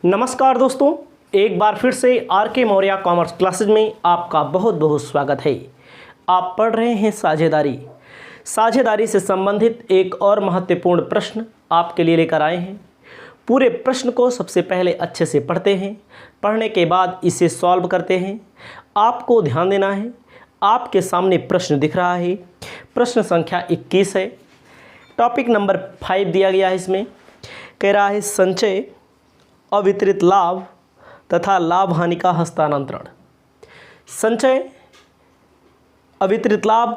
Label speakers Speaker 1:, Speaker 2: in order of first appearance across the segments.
Speaker 1: नमस्कार दोस्तों, एक बार फिर से आर के मौर्य कॉमर्स क्लासेज में आपका बहुत बहुत स्वागत है। आप पढ़ रहे हैं साझेदारी से संबंधित एक और महत्वपूर्ण प्रश्न आपके लिए लेकर आए हैं। पूरे प्रश्न को सबसे पहले अच्छे से पढ़ते हैं, पढ़ने के बाद इसे सॉल्व करते हैं। आपको ध्यान देना है, आपके सामने प्रश्न दिख रहा है, प्रश्न संख्या 21 है। टॉपिक नंबर 5 दिया गया है। इसमें कह रहा है संचय, अवितरित लाभ तथा लाभ हानि का हस्तांतरण। संचय, अवितरित लाभ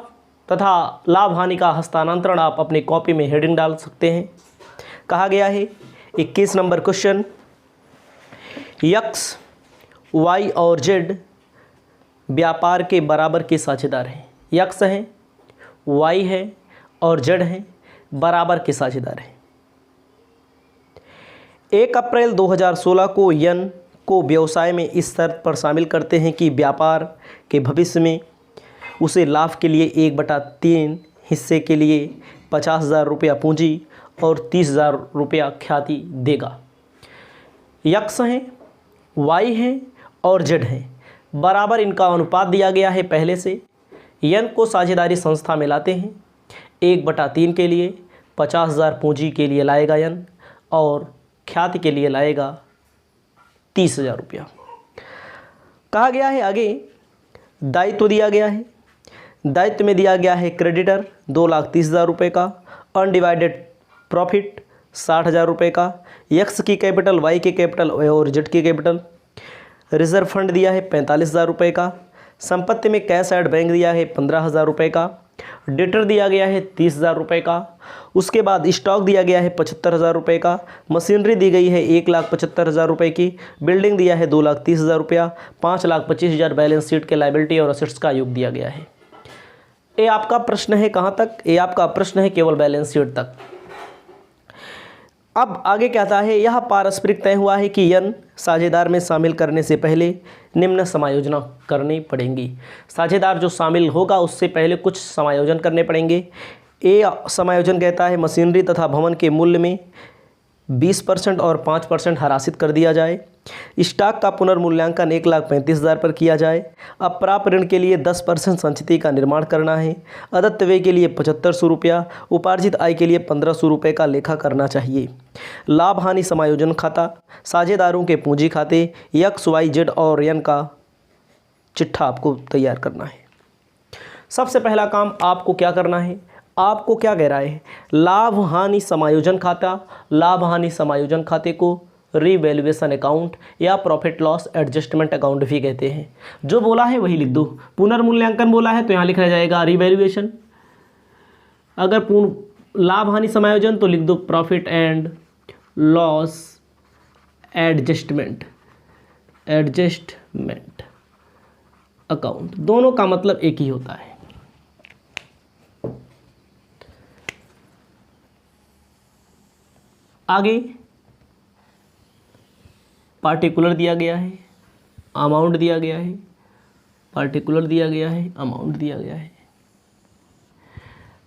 Speaker 1: तथा लाभ हानि का हस्तांतरण आप अपनी कॉपी में हेडिंग डाल सकते हैं। कहा गया है 21 नंबर क्वेश्चन, एक्स, वाई और जेड व्यापार के बराबर के साझेदार हैं। एक्स हैं, वाई है और जेड हैं, बराबर के साझेदार हैं। 1 अप्रैल 2016 को यन को व्यवसाय में इस शर्त पर शामिल करते हैं कि व्यापार के भविष्य में उसे लाभ के लिए 1/3 हिस्से के लिए 50,000 रुपया पूंजी और 30,000 रुपया ख्याति देगा। एक्स हैं, वाई हैं और जेड हैं, बराबर इनका अनुपात दिया गया है पहले से। यन को साझेदारी संस्था में लाते हैं। 1/3 के लिए 50,000 पूंजी के लिए लाएगा यन और ख्याति के लिए लाएगा 30,000 रुपया। कहा गया है आगे दायित्व दिया गया है। दायित्व में दिया गया है क्रेडिटर 2,30,000 रुपये का, अनडिवाइडेड प्रॉफिट 60,000 रुपये का, एक्स की कैपिटल, वाई के कैपिटल और जेड की कैपिटल। रिजर्व फंड दिया है 45,000 रुपये का। संपत्ति में कैश एट बैंक दिया है 15,000 रुपये का। डेटर दिया गया है 30,000 रुपये का। उसके बाद स्टॉक दिया गया है 75,000 रुपये का। मशीनरी दी गई है 1,75,000 रुपये की। बिल्डिंग दिया है 2,30,000 रुपया। 5,25,000 बैलेंस शीट के लायबिलिटी और असेट्स का योग दिया गया है। ये आपका प्रश्न है कहाँ तक? ये आपका प्रश्न है केवल बैलेंस शीट तक। अब आगे कहता है, यह पारस्परिक तय हुआ है कि यन साझेदार में शामिल करने से पहले निम्न समायोजन करनी पड़ेंगी। साझेदार जो शामिल होगा उससे पहले कुछ समायोजन करने पड़ेंगे। ए समायोजन कहता है मशीनरी तथा भवन के मूल्य में 20% और 5% हरासित कर दिया जाए। स्टॉक का पुनर्मूल्यांकन 1,35,000 पर किया जाए। अप्राप्य ऋण के लिए 10% संचिति का निर्माण करना है। अदत्त व्यय के लिए 7,500 रुपया, उपार्जित आय के लिए 1,500 रुपये का लेखा करना चाहिए। लाभ हानि समायोजन खाता, साझेदारों के पूंजी खाते, एक्स, वाई, जेड और एन का चिट्ठा आपको तैयार करना है। सबसे पहला काम आपको क्या करना है? आपको क्या कह रहा है? लाभ हानि समायोजन खाता, लाभ हानि समायोजन खाते को रिवैल्यूएशन अकाउंट या प्रॉफिट लॉस एडजस्टमेंट अकाउंट भी कहते हैं। जो बोला है वही लिख दो। पुनर्मूल्यांकन बोला है तो यहाँ लिखा जाएगा रिवैल्यूएशन। अगर लाभ हानि समायोजन तो लिख दो profit and loss adjustment account. दोनों का मतलब एक ही होता है। आगे पार्टिकुलर दिया गया है, अमाउंट दिया गया है, पार्टिकुलर दिया गया है, अमाउंट दिया गया है।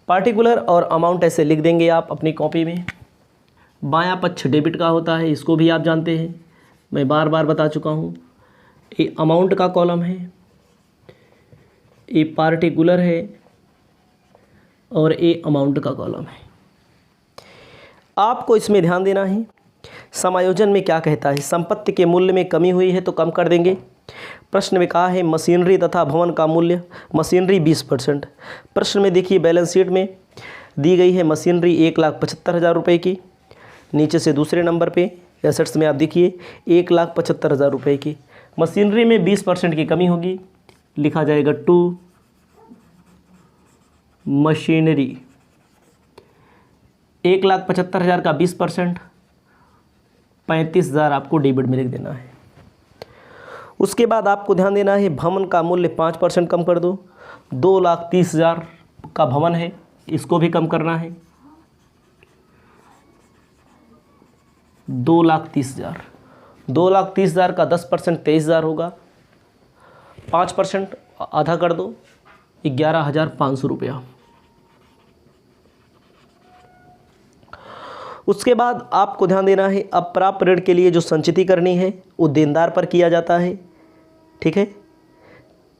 Speaker 1: पार्टिकुलर और अमाउंट ऐसे लिख देंगे आप अपनी कॉपी में। बायां पक्ष डेबिट का होता है, इसको भी आप जानते हैं, मैं बार बार बता चुका हूँ। ये अमाउंट का कॉलम है, ये पार्टिकुलर है और ये अमाउंट का कॉलम है। आपको इसमें ध्यान देना है। समायोजन में क्या कहता है? संपत्ति के मूल्य में कमी हुई है तो कम कर देंगे। प्रश्न में कहा है मशीनरी तथा भवन का मूल्य, मशीनरी 20%। प्रश्न में देखिए बैलेंस शीट में दी गई है मशीनरी 1,75,000 रुपये की। नीचे से दूसरे नंबर पे एसेट्स में आप देखिए 1,75,000 रुपये की। मशीनरी में 20% की कमी होगी, लिखा जाएगा टू मशीनरी। 1,75,000 का 20%, 35,000 आपको डेबिट में लिख देना है। उसके बाद आपको ध्यान देना है भवन का मूल्य 5% कम कर दो। 2,30,000 का भवन है, इसको भी कम करना है। 2,30,000 का 10% 23,000 होगा। 5% आधा कर दो, 11,500 रुपया। उसके बाद आपको ध्यान देना है, अप्राप्त ऋण के लिए जो संचिति करनी है वो देनदार पर किया जाता है। ठीक है,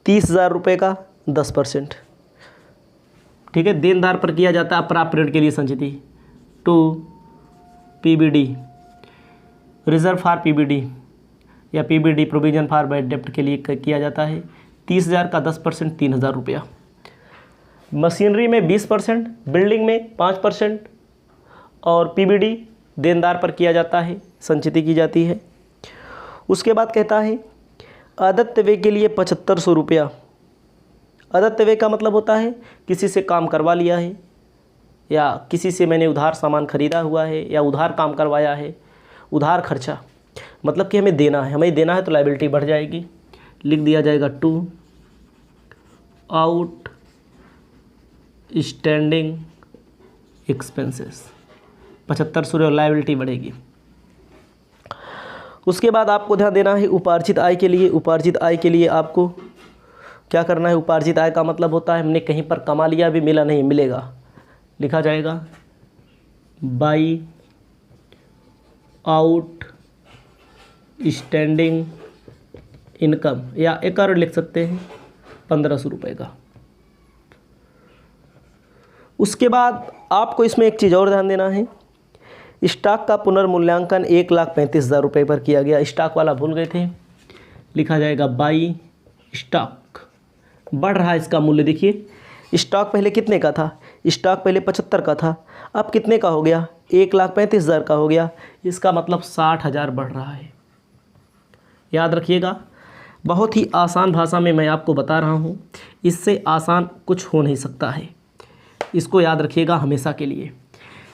Speaker 1: 30,000 रुपये का 10%। ठीक है, देनदार पर किया जाता है अप्राप्त ऋण के लिए संचिति। To PBD, reserve for PBD या PBD प्रोविजन फॉर बैड डेप्ट के लिए किया जाता है। 30,000 का 10% 3,000 रुपया। मशीनरी में 20%, बिल्डिंग में 5% और PBD देनदार पर किया जाता है, संचिति की जाती है। उसके बाद कहता है अदत्त व्यय के लिए 7500 रुपया। अदत्त व्यय का मतलब होता है किसी से काम करवा लिया है या किसी से मैंने उधार सामान खरीदा हुआ है या उधार काम करवाया है, उधार खर्चा, मतलब कि हमें देना है, हमें देना है तो लायबिलिटी बढ़ जाएगी। लिख दिया जाएगा to outstanding expenses, 7500 liability बढ़ेगी। उसके बाद आपको ध्यान देना है उपार्जित आय के लिए। उपार्जित आय के लिए आपको क्या करना है, उपार्जित आय का मतलब होता है हमने कहीं पर कमा लिया, अभी मिला नहीं, मिलेगा। लिखा जाएगा बाई आउट स्टैंडिंग इनकम, या एक और लिख सकते हैं 1500 रुपये का। उसके बाद आपको इसमें एक चीज़ और ध्यान देना है, स्टॉक का पुनर्मूल्यांकन 1,35,000 रुपये पर किया गया। स्टॉक वाला भूल गए थे, लिखा जाएगा बाई स्टॉक। बढ़ रहा है इसका मूल्य, देखिए स्टॉक पहले कितने का था, स्टॉक पहले 75 का था, अब कितने का हो गया, 1,35,000 का हो गया। इसका मतलब 60,000 बढ़ रहा है। याद रखिएगा, बहुत ही आसान भाषा में मैं आपको बता रहा हूँ, इससे आसान कुछ हो नहीं सकता है। इसको याद रखिएगा हमेशा के लिए।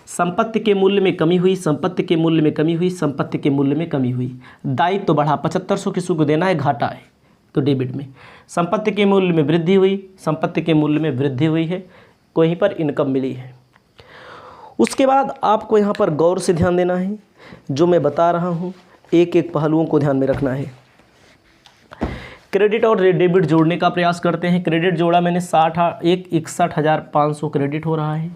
Speaker 1: संपत्ति के मूल्य में कमी हुई, संपत्ति के मूल्य में कमी हुई, संपत्ति के मूल्य में कमी हुई। दायित्व तो बढ़ा, 7500 किसी को देना है, घाटा है तो डेबिट में। संपत्ति के मूल्य में वृद्धि हुई, संपत्ति के मूल्य में वृद्धि हुई है, कहीं पर इनकम मिली है। उसके बाद आपको यहाँ पर गौर से ध्यान देना है, जो मैं बता रहा हूँ एक एक पहलुओं को ध्यान में रखना है। क्रेडिट और डेबिट जोड़ने का प्रयास करते हैं। क्रेडिट जोड़ा मैंने 61,500 क्रेडिट हो रहा है।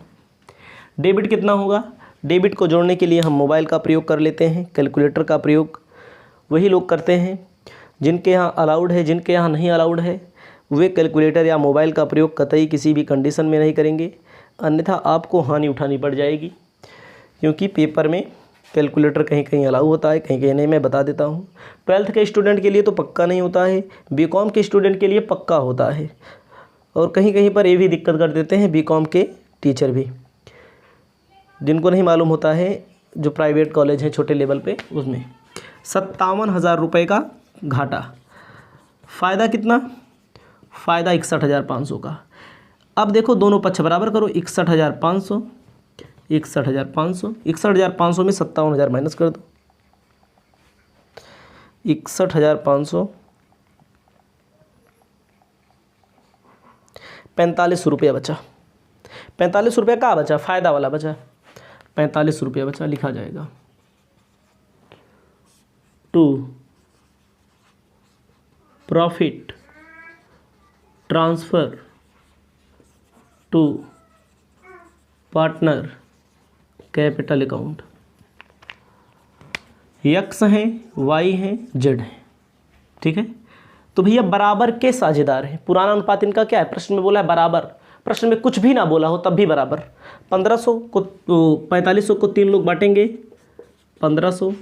Speaker 1: डेबिट कितना होगा, डेबिट को जोड़ने के लिए हम मोबाइल का प्रयोग कर लेते हैं, कैलकुलेटर का प्रयोग वही लोग करते हैं जिनके यहाँ अलाउड है। जिनके यहाँ नहीं अलाउड है वे कैलकुलेटर या मोबाइल का प्रयोग कतई किसी भी कंडीशन में नहीं करेंगे, अन्यथा आपको हानि उठानी पड़ जाएगी। क्योंकि पेपर में कैलकुलेटर कहीं कहीं अलाउ होता है, कहीं कहीं नहीं। मैं बता देता हूँ, 12th के स्टूडेंट के लिए तो पक्का नहीं होता है, BCom के स्टूडेंट के लिए पक्का होता है, और कहीं कहीं पर ये भी दिक्कत कर देते हैं BCom के टीचर भी। जिनको नहीं मालूम होता है, जो प्राइवेट कॉलेज हैं छोटे लेवल पे, उसमें 57,000 रुपये का घाटा। फ़ायदा कितना, फ़ायदा 61,500 का। अब देखो दोनों पक्ष बराबर करो, 61,500 61,500 61,500 में 57,000 माइनस कर दो। 61,500 45 रुपया बचा। 45 रुपया का बचा, फ़ायदा वाला बचा, 45 रुपया बचा। लिखा जाएगा to profit transfer to partner capital account. X हैं, वाई हैं, जेड हैं। ठीक है, तो भैया बराबर के साझेदार हैं। पुराना अनुपात इनका क्या है, प्रश्न में बोला है बराबर, प्रश्न में कुछ भी ना बोला हो तब भी बराबर। 1500 को 4500 को 3 लोग बांटेंगे, 1500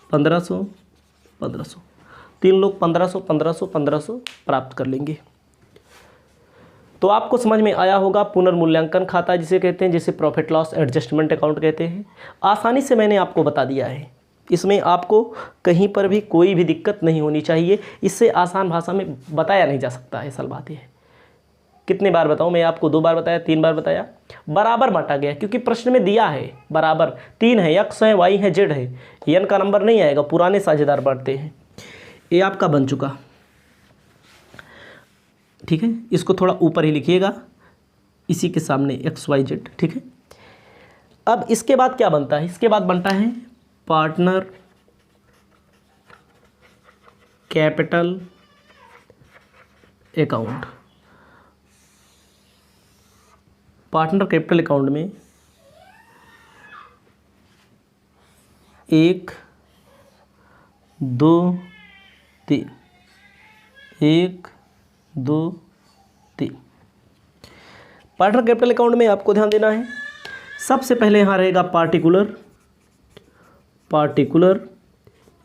Speaker 1: 1500 1500, 3 लोग 1500 1500 1500 प्राप्त कर लेंगे। तो आपको समझ में आया होगा पुनर्मूल्यांकन खाता जिसे कहते हैं, जिसे प्रॉफिट लॉस एडजस्टमेंट अकाउंट कहते हैं। आसानी से मैंने आपको बता दिया है, इसमें आपको कहीं पर भी कोई भी दिक्कत नहीं होनी चाहिए। इससे आसान भाषा में बताया नहीं जा सकता है, असल बात यह है। कितने बार बताऊं मैं आपको, 2 बार बताया, 3 बार बताया। बराबर बांटा गया क्योंकि प्रश्न में दिया है बराबर, 3 है, एक्स है, वाई है, जेड है, एन का नंबर नहीं आएगा, पुराने साझेदार बांटते हैं। ये आपका बन चुका, ठीक है। इसको थोड़ा ऊपर ही लिखिएगा, इसी के सामने एक्स वाई जेड, ठीक है। अब इसके बाद क्या बनता है, इसके बाद बनता है partner capital account. Partner capital account में 1 2 3, 1 2 3। पार्टनर कैपिटल अकाउंट में आपको ध्यान देना है, सबसे पहले यहाँ रहेगा पार्टिकुलर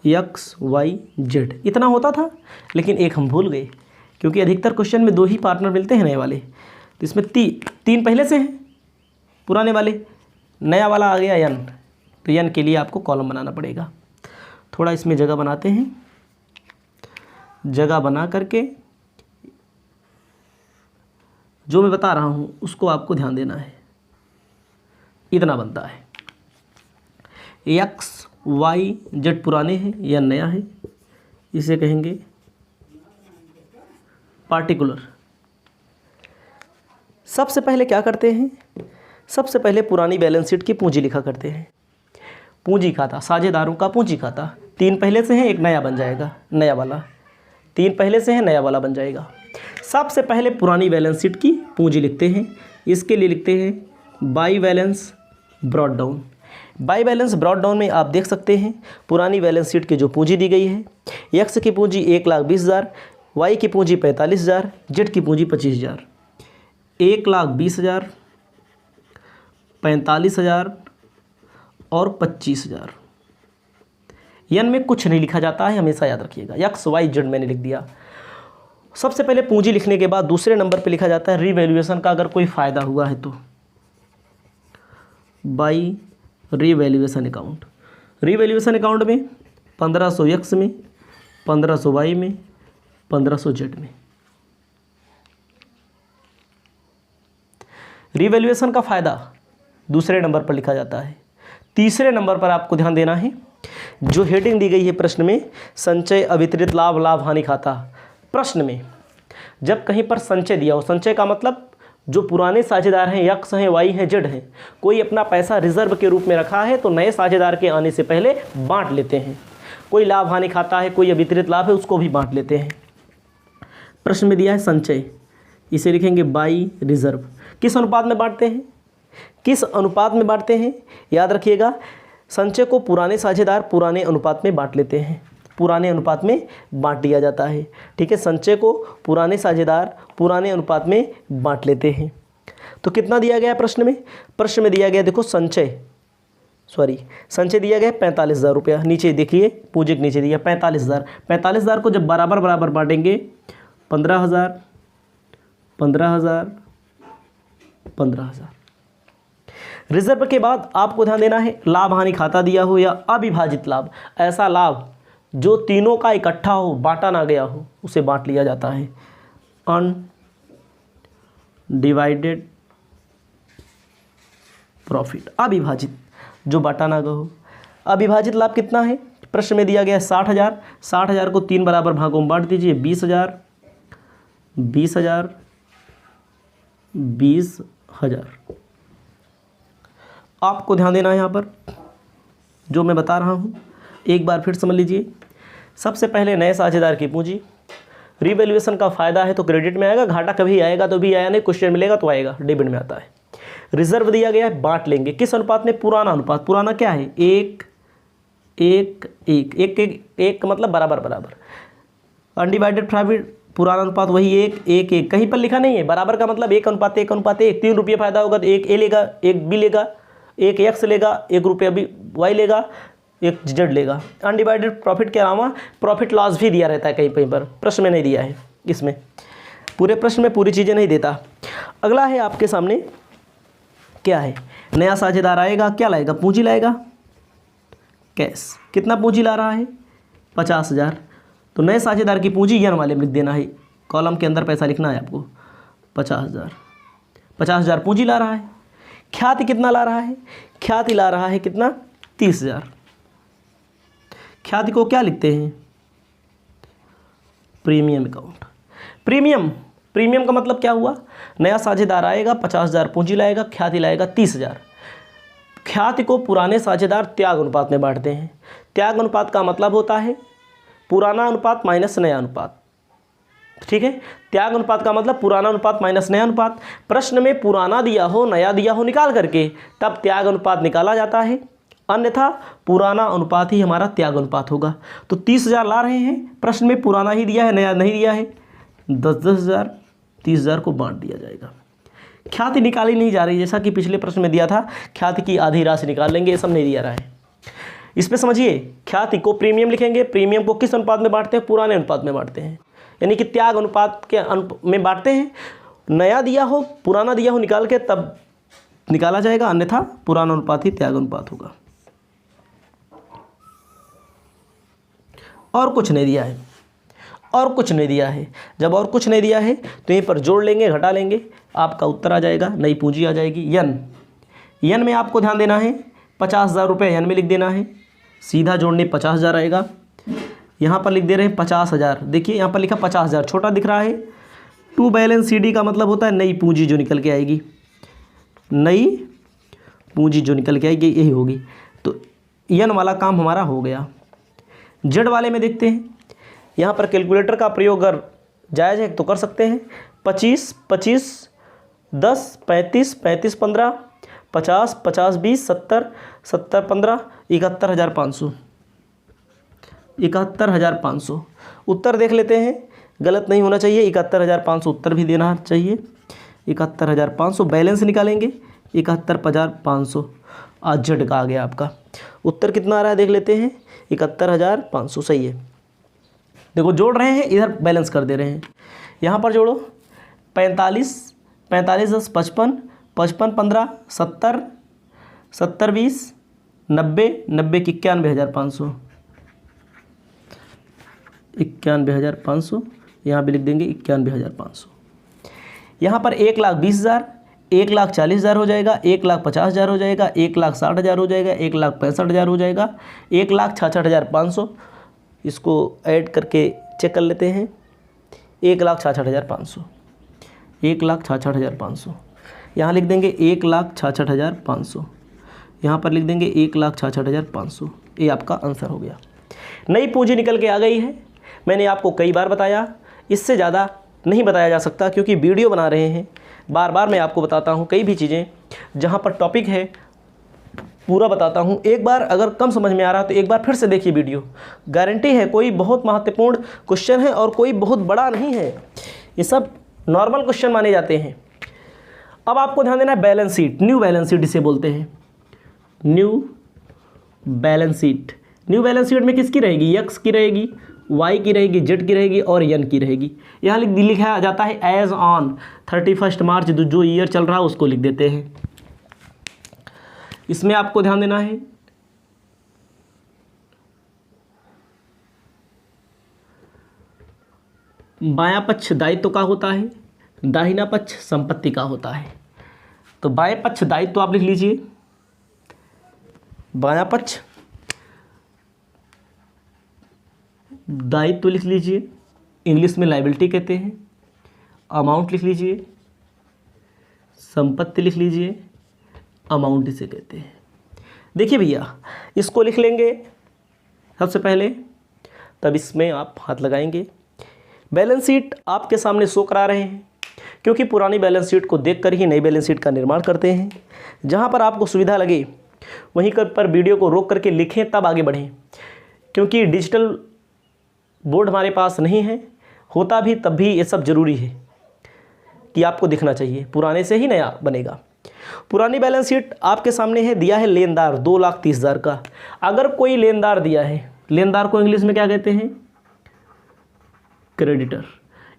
Speaker 1: एक्स वाई जेड। इतना होता था, लेकिन एक हम भूल गए, क्योंकि अधिकतर क्वेश्चन में 2 ही पार्टनर मिलते हैं नए वाले। तो इसमें 3 पहले से हैं पुराने वाले, नया वाला आ गया एन, तो एन के लिए आपको कॉलम बनाना पड़ेगा। थोड़ा इसमें जगह बनाते हैं, जगह बना करके जो मैं बता रहा हूँ उसको आपको ध्यान देना है। इतना बनता है, एक्स वाई जेड पुराने हैं, एन नया है, इसे कहेंगे पार्टिकुलर। सबसे पहले क्या करते हैं, सबसे पहले पुरानी बैलेंस शीट की पूंजी लिखा करते हैं। पूंजी खाता, साझेदारों का पूंजी खाता। 3 पहले से हैं, एक नया बन जाएगा, नया वाला। 3 पहले से हैं, नया वाला बन जाएगा। सबसे पहले पुरानी बैलेंस शीट की पूंजी लिखते हैं। इसके लिए लिखते हैं by balance brought down. By balance brought down में आप देख सकते हैं पुरानी बैलेंस शीट की जो पूंजी दी गई है, एक्स की पूंजी 1,20,000, वाई की पूंजी 45,000, जेड की पूंजी 25,000। 1,20,000, 45,000 और 25,000। एन में कुछ नहीं लिखा जाता है, हमेशा याद रखिएगा। एक्स वाई जेड मैंने लिख दिया। सबसे पहले पूंजी लिखने के बाद दूसरे नंबर पे लिखा जाता है रीवैल्यूएशन का, अगर कोई फ़ायदा हुआ है तो, by revaluation account. Revaluation account में 1500 एक्स में, 1500 वाई में, 1500 जेड में। रीवैल्यूएशन का फ़ायदा दूसरे नंबर पर लिखा जाता है। तीसरे नंबर पर आपको ध्यान देना है, जो हेडिंग दी गई है प्रश्न में, संचय अवितरित लाभ, लाभ हानि खाता। प्रश्न में जब कहीं पर संचय दिया हो, संचय का मतलब जो पुराने साझेदार हैं, एक्स हैं, वाई हैं, जेड हैं, कोई अपना पैसा रिजर्व के रूप में रखा है तो नए साझेदार के आने से पहले बांट लेते हैं। कोई लाभ हानि खाता है, कोई अवितरित लाभ है, उसको भी बांट लेते हैं। प्रश्न में दिया है संचय, इसे लिखेंगे बाई रिजर्व। किस अनुपात में बांटते हैं, किस अनुपात में बांटते हैं, याद रखिएगा। संचय को पुराने साझेदार पुराने अनुपात में बांट लेते हैं, पुराने अनुपात में बांट दिया जाता है। ठीक है, संचय को पुराने साझेदार पुराने अनुपात में बांट लेते हैं। तो कितना दिया गया प्रश्न में, प्रश्न में दिया गया देखो संचय दिया गया 45,000 रुपया। नीचे देखिए पूंजी के नीचे दिया 45,000। 45,000 को जब बराबर बराबर बांटेंगे 15,000 15,000 15,000। रिजर्व के बाद आपको ध्यान देना है, लाभ हानि खाता दिया हो या अविभाजित लाभ, ऐसा लाभ जो तीनों का इकट्ठा हो, बांटा ना गया हो, उसे बांट लिया जाता है। अनडिवाइडेड प्रॉफिट, अविभाजित, जो बांटा ना गया हो। अविभाजित लाभ कितना है, प्रश्न में दिया गया है 60,000। 60,000 को 3 बराबर भागों में बांट दीजिए, 20,000 20,000 20,000। आपको ध्यान देना है यहाँ पर, जो मैं बता रहा हूँ एक बार फिर समझ लीजिए। सबसे पहले नए साझेदार की पूंजी। रीवैल्यूएशन का फ़ायदा है तो क्रेडिट में आएगा, घाटा कभी आएगा तो भी आया नहीं, क्वेश्चन मिलेगा तो आएगा, डेबिट में आता है। रिजर्व दिया गया है, बांट लेंगे। किस अनुपात में, पुराना अनुपात। पुराना क्या है, 1 1 1 1 1 1 मतलब बराबर बराबर। अनडिवाइडेड प्रॉफिट, पुराना अनुपात वही 1 1 1, कहीं पर लिखा नहीं है। बराबर का मतलब 1:1:1। 3 रुपये फायदा होगा तो 1 ए लेगा, 1 बी लेगा, 1 एक्स लेगा, 1 रुपया बी वाई लेगा, 1 जेड लेगा। अनडिवाइडेड प्रॉफिट के अलावा प्रॉफिट लॉस भी दिया रहता है कहीं कहीं पर, प्रश्न में नहीं दिया है। इसमें पूरे प्रश्न में पूरी चीज़ें नहीं देता। अगला है आपके सामने, क्या है, नया साझेदार आएगा, क्या लाएगा, पूंजी लाएगा, कैश। कितना पूंजी ला रहा है, 50,000। तो नए साझेदार की पूंजी एन वाले में लिख देना है, कॉलम के अंदर पैसा लिखना है आपको, 50,000। 50,000 पूंजी ला रहा है। ख्याति कितना ला रहा है, ख्याति ला रहा है कितना, 30,000। ख्याति को क्या लिखते हैं, प्रीमियम अकाउंट। प्रीमियम का मतलब क्या हुआ, नया साझेदार आएगा, 50,000 पूंजी लाएगा, ख्याति लाएगा 30,000। ख्याति को पुराने साझेदार त्याग अनुपात में बांटते हैं। त्याग अनुपात का मतलब होता है पुराना अनुपात माइनस नया अनुपात। ठीक है, त्याग अनुपात का मतलब पुराना अनुपात माइनस नया अनुपात। प्रश्न में पुराना दिया हो, नया दिया हो, निकाल करके तब त्याग अनुपात निकाला जाता है। अन्यथा पुराना अनुपात ही हमारा त्याग अनुपात होगा। तो 30,000 ला रहे हैं, प्रश्न में पुराना ही दिया है, नया नहीं दिया है। 10,000 30,000 को बांट दिया जाएगा। ख्याति निकाली नहीं जा रही, जैसा कि पिछले प्रश्न में दिया था ख्याति की आधी राशि निकाल लेंगे, ये सब नहीं दिया रहा है। इसमें समझिए, ख्याति को प्रीमियम लिखेंगे, प्रीमियम को किस अनुपात में बांटते हैं, पुराने अनुपात में बांटते हैं, यानी कि त्याग अनुपात के में बांटते हैं। नया दिया हो पुराना दिया हो निकाल के तब निकाला जाएगा, अन्यथा पुराना अनुपात ही त्याग अनुपात होगा। और कुछ नहीं दिया है, और कुछ नहीं दिया है। जब और कुछ नहीं दिया है तो यहीं पर जोड़ लेंगे, घटा लेंगे, आपका उत्तर आ जाएगा, नई पूंजी आ जाएगी। यन में आपको ध्यान देना है, 50,000 रुपये यन में लिख देना है, सीधा जोड़ने 50,000 आएगा। यहाँ पर लिख दे रहे हैं 50,000, देखिए यहाँ पर लिखा 50,000, छोटा दिख रहा है। टू बैलेंस CD का मतलब होता है नई पूंजी जो निकल के आएगी, नई पूंजी जो निकल के आएगी यही होगी। तो यन वाला काम हमारा हो गया। जेड वाले में देखते हैं, यहाँ पर कैलकुलेटर का प्रयोग अगर जायज़ है तो कर सकते हैं। 25 25 10 35 35 15 50 50 20 70 70 15 71,500 71,500 उत्तर देख लेते हैं, गलत नहीं होना चाहिए। 71,500 उत्तर भी देना चाहिए। 71,500 बैलेंस निकालेंगे, 71,500 आज जेड का आ गया आपका। उत्तर कितना आ रहा है देख लेते हैं, 71,500 सही है। देखो जोड़ रहे हैं, इधर बैलेंस कर दे रहे हैं। यहाँ पर जोड़ो 45 45 10 55 55 15 70 70 20 90 90 की 91,500 91,500, यहाँ भी लिख देंगे 91,500। यहाँ पर 1,20,000 1,40,000 हो जाएगा, 1,50,000 हो जाएगा, 1,60,000 हो जाएगा, 1,65,000 हो जाएगा, 1,66,500। इसको ऐड करके चेक कर लेते हैं, 1,66,500 1,66,500। यहाँ लिख देंगे 1,66,500, यहाँ पर लिख देंगे 1,66,500। ये आपका आंसर हो गया। नई पूंजी निकल के आ गई है। मैंने आपको कई बार बताया, इससे ज़्यादा नहीं बताया जा सकता क्योंकि वीडियो बना रहे हैं। बार बार मैं आपको बताता हूँ कई भी चीज़ें, जहाँ पर टॉपिक है पूरा बताता हूँ। एक बार अगर कम समझ में आ रहा तो एक बार फिर से देखिए वीडियो, गारंटी है कोई बहुत महत्वपूर्ण क्वेश्चन है और कोई बहुत बड़ा नहीं है, ये सब नॉर्मल क्वेश्चन माने जाते हैं। अब आपको ध्यान देना है balance sheet, new balance sheet इसे बोलते हैं, new balance sheet. New balance sheet में किसकी रहेगी, एक्स की रहेगी, वाई की रहेगी, जेड की रहेगी और एन की रहेगी। यहाँ लिखा जाता है एज ऑन 31 मार्च, जो ईयर चल रहा है उसको लिख देते हैं। इसमें आपको ध्यान देना है बायां पक्ष दायित्व का होता है, दाहिना पक्ष संपत्ति का होता है। तो बाएं पक्ष दायित्व आप लिख लीजिए, बायां पक्ष दायित्व लिख लीजिए, इंग्लिश में लायबिलिटी कहते हैं। अमाउंट लिख लीजिए, संपत्ति लिख लीजिए, अमाउंट इसे कहते हैं। देखिए भैया, इसको लिख लेंगे सबसे पहले, तब इसमें आप हाथ लगाएंगे। बैलेंस शीट आपके सामने शो करा रहे हैं क्योंकि पुरानी बैलेंस शीट को देखकर ही नई बैलेंस शीट का निर्माण करते हैं। जहां पर आपको सुविधा लगे वहीं पर वीडियो को रोक करके लिखें, तब आगे बढ़ें, क्योंकि डिजिटल बोर्ड हमारे पास नहीं है। होता भी तब भी ये सब ज़रूरी है कि आपको दिखना चाहिए, पुराने से ही नया बनेगा। पुरानी बैलेंस शीट आपके सामने है, दिया है लेनदार 2,30,000 का। अगर कोई लेनदार दिया है, लेनदार को इंग्लिश में क्या कहते हैं, क्रेडिटर।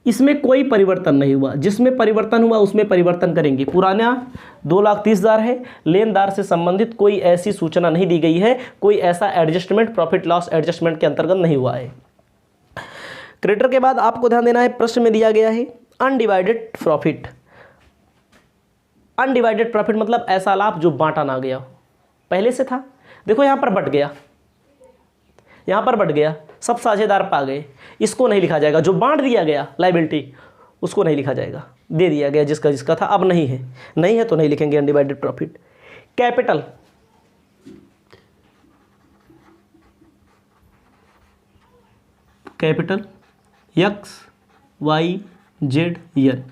Speaker 1: इसमें कोई परिवर्तन नहीं हुआ, जिसमें परिवर्तन हुआ उसमें परिवर्तन करेंगे। पुराना 2,30,000 है, लेनदार से संबंधित कोई ऐसी सूचना नहीं दी गई है, कोई ऐसा एडजस्टमेंट प्रॉफिट लॉस एडजस्टमेंट के अंतर्गत नहीं हुआ है। क्रेडिटर के बाद आपको ध्यान देना है, प्रश्न में दिया गया है अनडिवाइडेड प्रॉफिट। अनडिवाइडेड प्रॉफिट मतलब ऐसा लाभ जो बांटा ना गया, पहले से था। देखो यहाँ पर बट गया, यहाँ पर बट गया, सब साझेदार पा गए, इसको नहीं लिखा जाएगा। जो बांट दिया गया लायबिलिटी उसको नहीं लिखा जाएगा, दे दिया गया जिसका जिसका था, अब नहीं है, नहीं है तो नहीं लिखेंगे undivided profit. Capital, capital X Y Z N,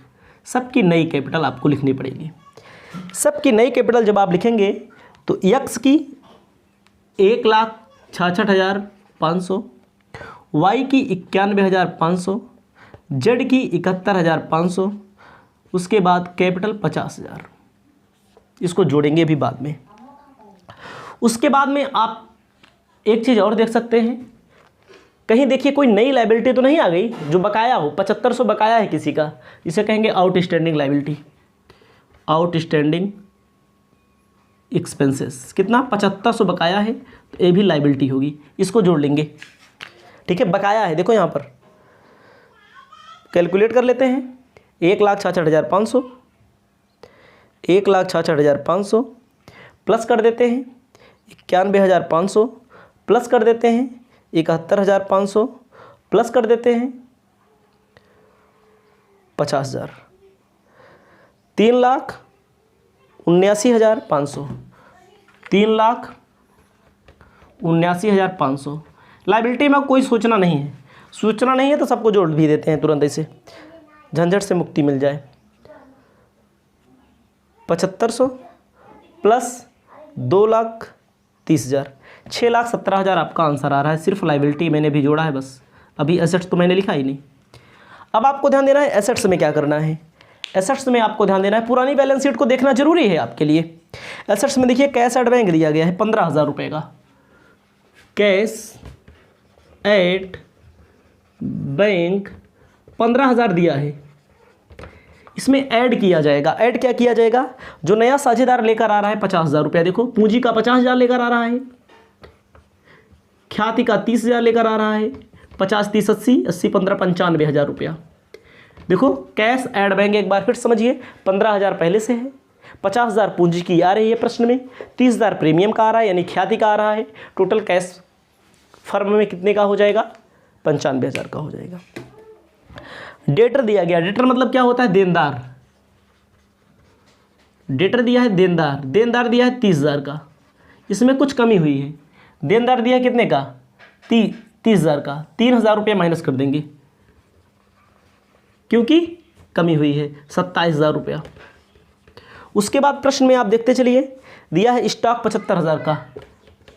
Speaker 1: सबकी नई कैपिटल आपको लिखनी पड़ेगी। सबकी नई कैपिटल जब आप लिखेंगे तो एक्स की 1,66,500, वाई की 91,500, जेड की 71,500, उसके बाद कैपिटल 50,000। इसको जोड़ेंगे अभी बाद में। उसके बाद में आप एक चीज़ और देख सकते हैं, कहीं देखिए कोई नई लायबिलिटी तो नहीं आ गई जो बकाया हो। 7500 बकाया है किसी का, इसे कहेंगे आउटस्टैंडिंग लायबिलिटी, आउटस्टैंडिंग एक्सपेंसेस। कितना? 7500 बकाया है, तो ये भी लायबिलिटी होगी, इसको जोड़ लेंगे। ठीक है, बकाया है, देखो यहाँ पर कैलकुलेट कर लेते हैं। 1,66,500, 1,66,500 प्लस कर देते हैं 91,500, प्लस कर देते हैं 71,500, प्लस कर देते हैं 50,000, 3,79,500, 3,79,500। लायबिलिटी में कोई सोचना नहीं है, सोचना नहीं है तो सबको जोड़ भी देते हैं तुरंत, ऐसे झंझट से मुक्ति मिल जाए। 7500 प्लस 2,30,000, 6,17,000 आपका आंसर आ रहा है। सिर्फ लायबिलिटी मैंने भी जोड़ा है बस, अभी एसेट्स तो मैंने लिखा ही नहीं। अब आपको ध्यान देना है एसेट्स में क्या करना है। एसेट्स में आपको ध्यान देना है, पुरानी बैलेंस शीट को देखना जरूरी है आपके लिए। एसेट्स में देखिए कैश एट बैंक दिया गया है 15,000 रुपये का, कैश एट बैंक 15,000 दिया है। इसमें ऐड किया जाएगा, ऐड क्या किया जाएगा? जो नया साझेदार लेकर आ रहा है 50,000 रुपया, देखो पूंजी का 50,000 लेकर आ रहा है, ख्याति का 30,000 लेकर आ रहा है, 50 30 80 80 15 95,000 रुपया। देखो कैश ऐड बैंक एक बार फिर समझिए, 15,000 पहले से है, 50,000 पूंजी की आ रही है प्रश्न में, 30,000 प्रीमियम का आ रहा है यानी ख्याति का आ रहा है। टोटल कैश फर्म में कितने का हो जाएगा? 95,000 का हो जाएगा। डेटर दिया गया, डेटर मतलब क्या होता है? देनदार। डेटर दिया है देनदार, देनदार दिया है 30,000 का, इसमें कुछ कमी हुई है। देनदार दिया कितने का? 30,000 का, 3,000 रुपये माइनस कर देंगे क्योंकि कमी हुई है 27,000 रुपया। उसके बाद प्रश्न में आप देखते चलिए, दिया है स्टॉक 75,000 का,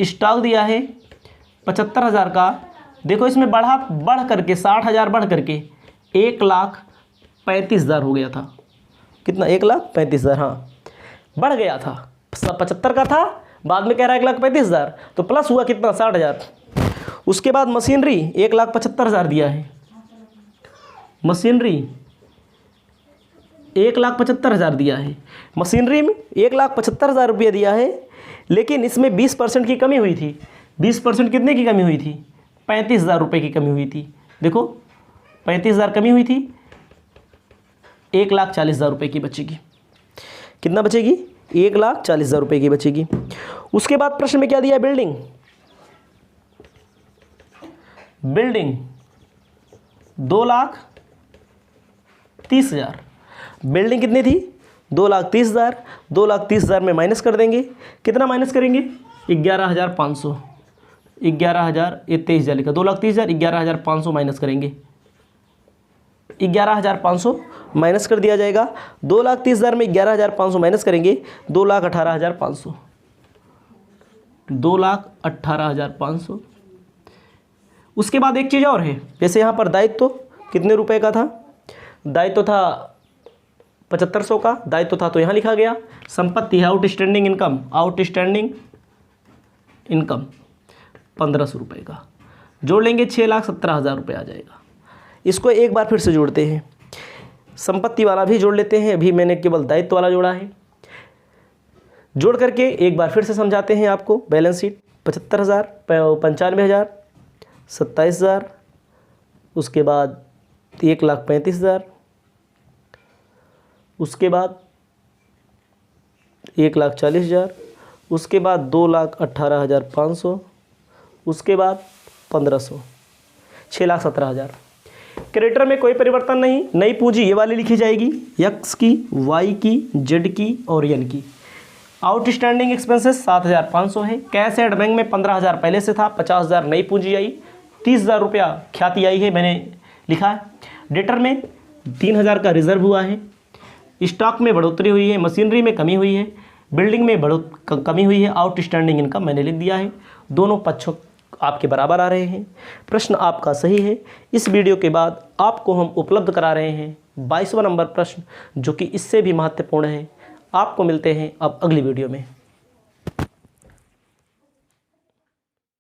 Speaker 1: स्टॉक दिया है 75,000 का। देखो इसमें बढ़ करके 60,000 बढ़ करके 1,35,000 हो गया था। कितना? 1,35,000, हाँ बढ़ गया था। 75 का था, बाद में कह रहा है 1,35,000, तो प्लस हुआ कितना? 60,000। उसके बाद मशीनरी 1,75,000 दिया है, मशीनरी 1,75,000 दिया है। मशीनरी में 1,75,000 रुपये दिया है, लेकिन इसमें 20% की कमी हुई थी। 20% कितने की कमी हुई थी? 35,000 रुपये की कमी हुई थी। देखो 35,000 कमी हुई थी, 1,40,000 रुपये की बचेगी। कितना बचेगी? 1,40,000 रुपये की बचेगी। उसके बाद प्रश्न में क्या दिया है? Building, building 2,30,000। बिल्डिंग कितनी थी? 2,30,000। 2,30,000 में माइनस कर देंगे, कितना माइनस करेंगे? 11,500। 11,000, ये 23,000 लिखा, 2,30,000 11,500 माइनस करेंगे, 11,500 माइनस कर दिया जाएगा। 2,30,000 में 11,500 माइनस करेंगे, 2,18,500, 2,18,500। उसके बाद एक चीज़ और है, जैसे यहाँ पर दायित्व कितने रुपए का था? दायित्व था 7500 का, दायित्व था तो यहाँ लिखा गया। संपत्ति है आउटस्टैंडिंग इनकम, आउटस्टैंडिंग इनकम 1,500 रुपये का, जोड़ लेंगे 6,17,000 रुपये आ जाएगा। इसको एक बार फिर से जोड़ते हैं, संपत्ति वाला भी जोड़ लेते हैं, अभी मैंने केवल दायित्व वाला जोड़ा है। जोड़ करके एक बार फिर से समझाते हैं आपको। बैलेंस शीट 75,000, 95,000, 27,000, उसके बाद 1,35,000, उसके बाद 1,40,000, उसके बाद 2,18,500, उसके बाद 1,500, 6,17,000। क्रेडिटर में कोई परिवर्तन नहीं, नई पूंजी ये वाली लिखी जाएगी, एक्स की, वाई की, जेड की और एन की। आउटस्टैंडिंग एक्सपेंसेस 7,500 है। कैश एट बैंक में 15,000 पहले से था, 50,000 नई पूंजी आई, 30,000 रुपया ख्याति आई है, मैंने लिखा है। डेटर में 3,000 का रिजर्व हुआ है। स्टॉक में बढ़ोतरी हुई है, मशीनरी में कमी हुई है, बिल्डिंग में बहुत कमी हुई है, आउटस्टैंडिंग इनकम मैंने लिख दिया है। दोनों पक्षों आपके बराबर आ रहे हैं। प्रश्न आपका सही है। इस वीडियो के बाद आपको हम उपलब्ध करा रहे हैं 22वां नंबर प्रश्न, जो कि इससे भी महत्वपूर्ण है। आपको मिलते हैं अब अगली वीडियो में।